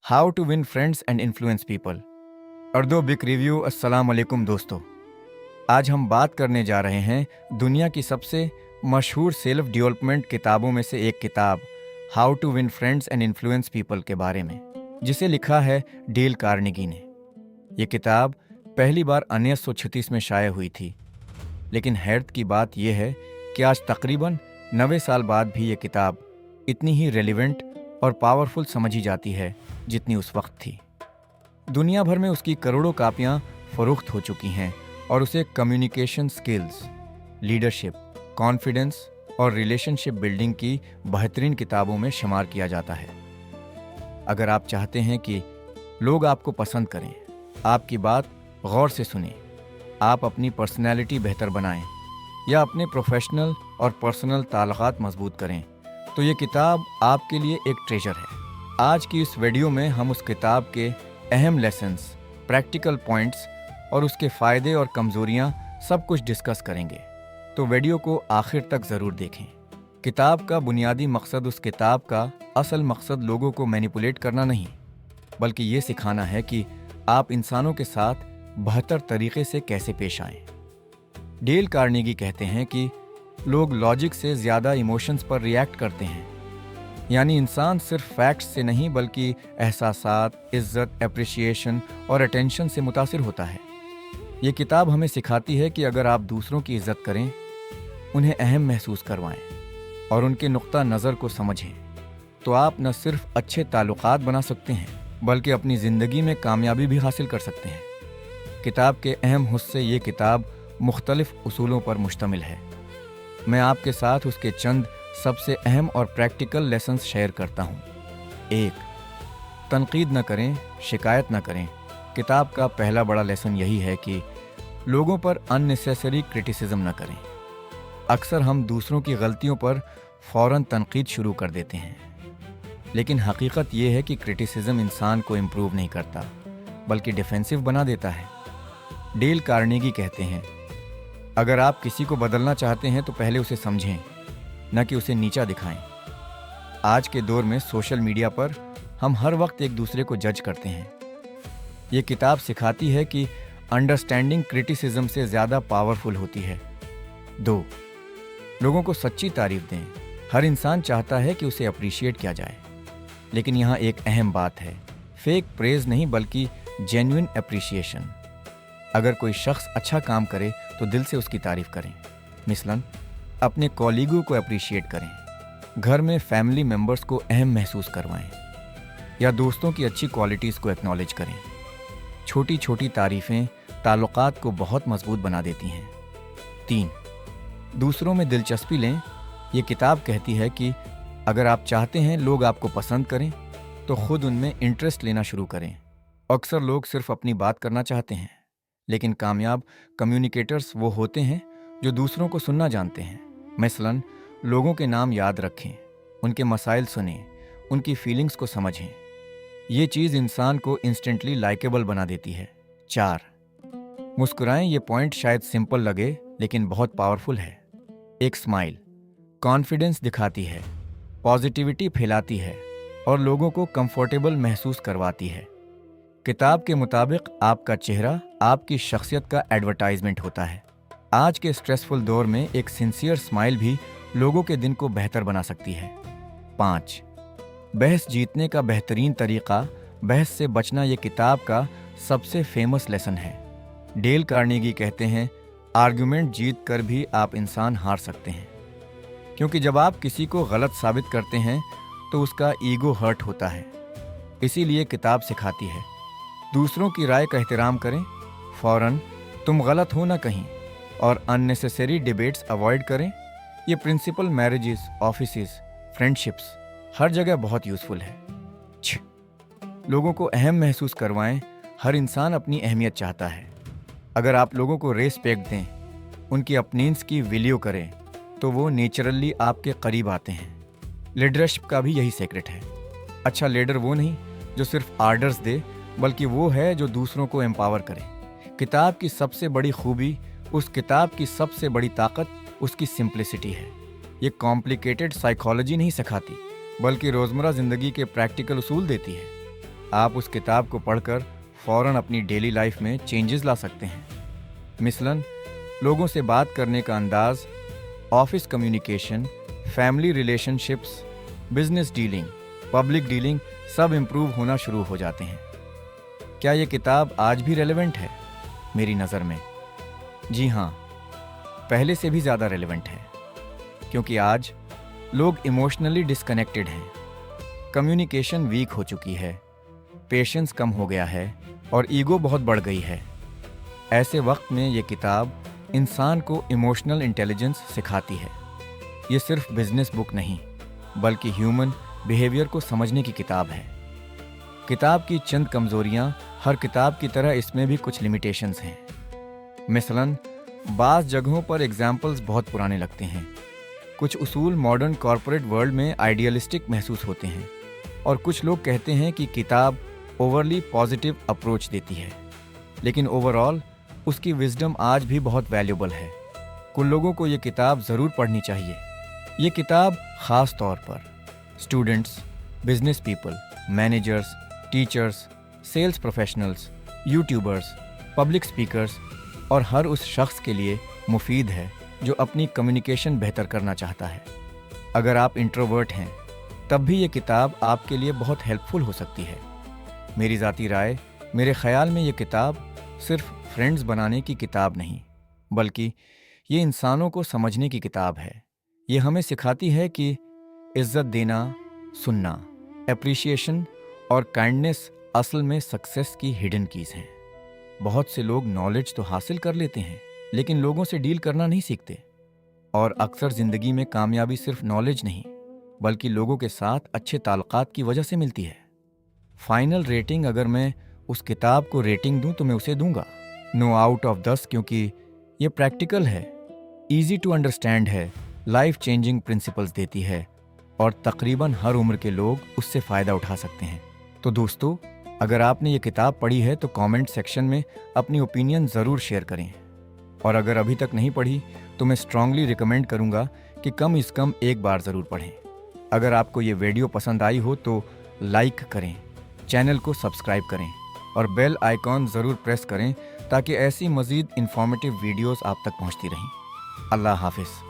How to win friends and influence people. Urdu book review. अस्सलाम वालेकुम दोस्तों, आज हम बात करने जा रहे हैं दुनिया की सबसे मशहूर सेल्फ डेवलपमेंट किताबों में से एक किताब how to win friends and influence people के बारे में, जिसे लिखा है डेल कार्नेगी ने। ये किताब पहली बार 1936 में शाये हुई थी, लेकिन हैरत की बात यह है कि आज तकरीबन 90 साल बाद भी ये किताब इतनी ही रेलिवेंट और पावरफुल समझी जाती है जितनी उस वक्त थी। दुनिया भर में उसकी करोड़ों कापियाँ फरोख्त हो चुकी हैं और उसे कम्युनिकेशन स्किल्स, लीडरशिप, कॉन्फिडेंस और रिलेशनशिप बिल्डिंग की बेहतरीन किताबों में शुमार किया जाता है। अगर आप चाहते हैं कि लोग आपको पसंद करें, आपकी बात गौर से सुनें, आप अपनी पर्सनैलिटी बेहतर बनाएं या अपने प्रोफेशनल और पर्सनल ताल्लुकात मजबूत करें, तो ये किताब आपके लिए एक ट्रेजर है। आज की इस वीडियो में हम उस किताब के अहम लेसन्स, प्रैक्टिकल पॉइंट्स और उसके फ़ायदे और कमज़ोरियाँ सब कुछ डिस्कस करेंगे, तो वीडियो को आखिर तक ज़रूर देखें। किताब का बुनियादी मकसद, उस किताब का असल मकसद लोगों को मैनिपुलेट करना नहीं, बल्कि ये सिखाना है कि आप इंसानों के साथ बेहतर तरीके से कैसे पेश आएं। डेल कार्नेगी कहते हैं कि लोग लॉजिक से ज़्यादा इमोशंस पर रिएक्ट करते हैं, यानी इंसान सिर्फ फैक्ट्स से नहीं बल्कि एहसासात, इज्जत, एप्रिसिएशन और अटेंशन से मुतासिर होता है। ये किताब हमें सिखाती है कि अगर आप दूसरों की इज्जत करें, उन्हें अहम महसूस करवाएं और उनके नुक्ता नज़र को समझें, तो आप न सिर्फ अच्छे ताल्लुकात बना सकते हैं बल्कि अपनी ज़िंदगी में कामयाबी भी हासिल कर सकते हैं। किताब के अहम हिस्से, ये किताब मुख्तलिफ उसूलों पर मुश्तमिल है। मैं आपके साथ उसके चंद सबसे अहम और प्रैक्टिकल लेसन्स शेयर करता हूँ। 1. तनकीद न करें, शिकायत न करें। किताब का पहला बड़ा लेसन यही है कि लोगों पर अननेसेसरी क्रिटिसिज्म न करें। अक्सर हम दूसरों की गलतियों पर फ़ौरन तनकीद शुरू कर देते हैं, लेकिन हकीकत ये है कि क्रिटिसिज्म इंसान को इम्प्रूव नहीं करता बल्कि डिफेंसिव बना देता है। डेल कार्नेगी कहते हैं, अगर आप किसी को बदलना चाहते हैं तो पहले उसे समझें, न कि उसे नीचा दिखाएं। आज के दौर में सोशल मीडिया पर हम हर वक्त एक दूसरे को जज करते हैं। ये किताब सिखाती है कि अंडरस्टैंडिंग क्रिटिसिज्म से ज़्यादा पावरफुल होती है। 2. लोगों को सच्ची तारीफ दें। हर इंसान चाहता है कि उसे अप्रिशिएट किया जाए, लेकिन यहाँ एक अहम बात है, फेक प्रेज नहीं बल्कि जेन्युइन अप्रिशिएशन। अगर कोई शख्स अच्छा काम करे तो दिल से उसकी तारीफ करें। मिसलन अपने कॉलीगों को अप्रिशिएट करें, घर में फैमिली मेम्बर्स को अहम महसूस करवाएं या दोस्तों की अच्छी क्वालिटीज़ को एक्नॉलेज करें। छोटी छोटी तारीफ़ें ताल्लुकात को बहुत मजबूत बना देती हैं। 3. दूसरों में दिलचस्पी लें। ये किताब कहती है कि अगर आप चाहते हैं लोग आपको पसंद करें तो ख़ुद उनमें इंटरेस्ट लेना शुरू करें। अक्सर लोग सिर्फ अपनी बात करना चाहते हैं, लेकिन कामयाब कम्युनिकेटर्स वो होते हैं जो दूसरों को सुनना जानते हैं। मसलन लोगों के नाम याद रखें, उनके मसाइल सुनें, उनकी फीलिंग्स को समझें। ये चीज़ इंसान को इंस्टेंटली लाइकेबल बना देती है। 4. मुस्कुराएं। ये पॉइंट शायद सिंपल लगे लेकिन बहुत पावरफुल है। एक स्माइल कॉन्फिडेंस दिखाती है, पॉजिटिविटी फैलाती है और लोगों को कंफर्टेबल महसूस करवाती है। किताब के मुताबिक आपका चेहरा आपकी शख्सियत का एडवर्टाइजमेंट होता है। आज के स्ट्रेसफुल दौर में एक सिंसियर स्माइल भी लोगों के दिन को बेहतर बना सकती है। 5. बहस जीतने का बेहतरीन तरीका, बहस से बचना। ये किताब का सबसे फेमस लेसन है। डेल कार्नेगी कहते हैं, आर्गुमेंट जीत कर भी आप इंसान हार सकते हैं, क्योंकि जब आप किसी को गलत साबित करते हैं तो उसका ईगो हर्ट होता है। इसीलिए किताब सिखाती है, दूसरों की राय का एहतराम करें, फ़ौरन तुम गलत हो ना कहीं, और अननेसेसरी डिबेट्स अवॉइड करें। ये प्रिंसिपल मैरिजेस, ऑफिसेस, फ्रेंडशिप्स, हर जगह बहुत यूज़फुल है। लोगों को अहम महसूस करवाएं। हर इंसान अपनी अहमियत चाहता है। अगर आप लोगों को रेस्पेक्ट दें, उनकी अपनींस की वैल्यू करें, तो वो नेचुरली आपके करीब आते हैं। लीडरशिप का भी यही सीक्रेट है। अच्छा लीडर वो नहीं जो सिर्फ आर्डर्स दे, बल्कि वो है जो दूसरों को एम्पावर करे। किताब की सबसे बड़ी खूबी, उस किताब की सबसे बड़ी ताकत उसकी सिंप्लिसिटी है। ये कॉम्प्लिकेटेड साइकोलॉजी नहीं सिखाती, बल्कि रोज़मर्रा ज़िंदगी के प्रैक्टिकल उसूल देती है। آپ اس کتاب کو پڑھ کر فوراً اپنی ڈیلی لائف میں چینجز لا سکتے ہیں۔ مثلاً لوگوں سے بات کرنے کا انداز، office communication, family relationships, business dealing, public dealing سب امپروو ہونا شروع ہو جاتے ہیں۔ کیا یہ کتاب آج بھی ریلیونٹ ہے؟ میری نظر میں جی ہاں، پہلے سے بھی زیادہ ریلیونٹ ہے، کیونکہ آج لوگ ایموشنلی ڈسکنیکٹڈ ہیں، کمیونیکیشن ویک ہو چکی ہے، پیشنس کم ہو گیا ہے اور ایگو بہت بڑھ گئی ہے۔ ایسے وقت میں یہ کتاب انسان کو ایموشنل انٹیلیجنس سکھاتی ہے۔ یہ صرف بزنس بک نہیں، بلکہ ہیومن بیہیویئر کو سمجھنے کی کتاب ہے۔ کتاب کی چند کمزوریاں، ہر کتاب کی طرح اس میں بھی کچھ لمیٹیشنز ہیں۔ مثلاً بعض جگہوں پر ایگزامپلز بہت پرانے لگتے ہیں، کچھ اصول ماڈرن کارپوریٹ ورلڈ میں آئیڈیالسٹک محسوس ہوتے ہیں، اور کچھ لوگ کہتے ہیں کہ کتاب اوورلی پازیٹیو اپروچ دیتی ہے، لیکن اوور آل اس کی وزڈم آج بھی بہت ویلیوبل ہے۔ کچھ لوگوں کو یہ کتاب ضرور پڑھنی چاہیے۔ یہ کتاب خاص طور پر students, business people, managers, teachers, sales professionals, YouTubers, public speakers اور ہر اس شخص کے لیے مفید ہے جو اپنی کمیونیکیشن بہتر کرنا چاہتا ہے۔ اگر آپ انٹروورٹ ہیں تب بھی یہ کتاب آپ کے لیے بہت ہیلپ فل ہو سکتی ہے۔ میری ذاتی رائے، میرے خیال میں یہ کتاب صرف فرینڈز بنانے کی کتاب نہیں، بلکہ یہ انسانوں کو سمجھنے کی کتاب ہے۔ یہ ہمیں سکھاتی ہے کہ عزت دینا، سننا، اپریشیشن اور کائنڈنس اصل میں سکسیس کی ہڈن کیز ہیں۔ بہت سے لوگ نالج تو حاصل کر لیتے ہیں، لیکن لوگوں سے ڈیل کرنا نہیں سیکھتے، اور اکثر زندگی میں کامیابی صرف نالج نہیں بلکہ لوگوں کے ساتھ اچھے تعلقات کی وجہ سے ملتی ہے۔ فائنل ریٹنگ اگر میں اس کتاب کو ریٹنگ دوں تو میں اسے دوں گا 9 آؤٹ آف 10، کیونکہ یہ پریکٹیکل ہے، ایزی ٹو انڈرسٹینڈ ہے، لائف چینجنگ پرنسپلز دیتی ہے، اور تقریباً ہر عمر کے لوگ اس سے فائدہ اٹھا سکتے ہیں۔ تو دوستو، اگر آپ نے یہ کتاب پڑھی ہے تو کامنٹ سیکشن میں اپنی اوپینین ضرور شیئر کریں، اور اگر ابھی تک نہیں پڑھی تو میں اسٹرانگلی ریکمینڈ کروں گا کہ کم از کم ایک بار ضرور پڑھیں۔ اگر آپ کو یہ ویڈیو پسند آئی ہو تو لائک کریں، چینل کو سبسکرائب کریں اور بیل آئیکن ضرور پریس کریں تاکہ ایسی مزید انفارمیٹیو ویڈیوز آپ تک پہنچتی رہیں۔ اللہ حافظ۔